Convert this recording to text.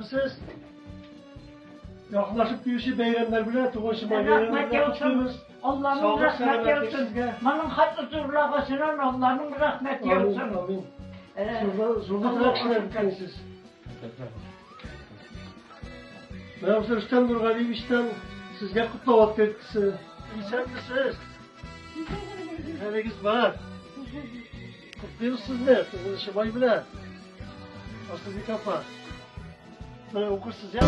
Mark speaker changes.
Speaker 1: mısınız? Yaklaşıp büyüsü beyranlar bile, tuğuşuma
Speaker 2: Rahmet
Speaker 1: beyranlar
Speaker 2: olsun.
Speaker 1: kutluyoruz.
Speaker 2: Allah'ın
Speaker 1: Sağlık,
Speaker 2: rahmeti
Speaker 1: selamet
Speaker 2: olsun.
Speaker 1: sizge.
Speaker 2: Manın hatlı zurlağısının Allah'ın rahmeti
Speaker 1: Amin,
Speaker 2: olsun.
Speaker 1: amin.
Speaker 2: Evet.
Speaker 1: Zurda
Speaker 2: Allah
Speaker 1: bırakışlar
Speaker 2: korusun.
Speaker 1: siz. Ben size Rüstem Nurgali'yim işten sizge kutlavat verkisi. İyi misiniz? Herkes var. Kutluyoruz sizler. Şımay bile. Aslı bir kafa. Böyle okursunuz ya.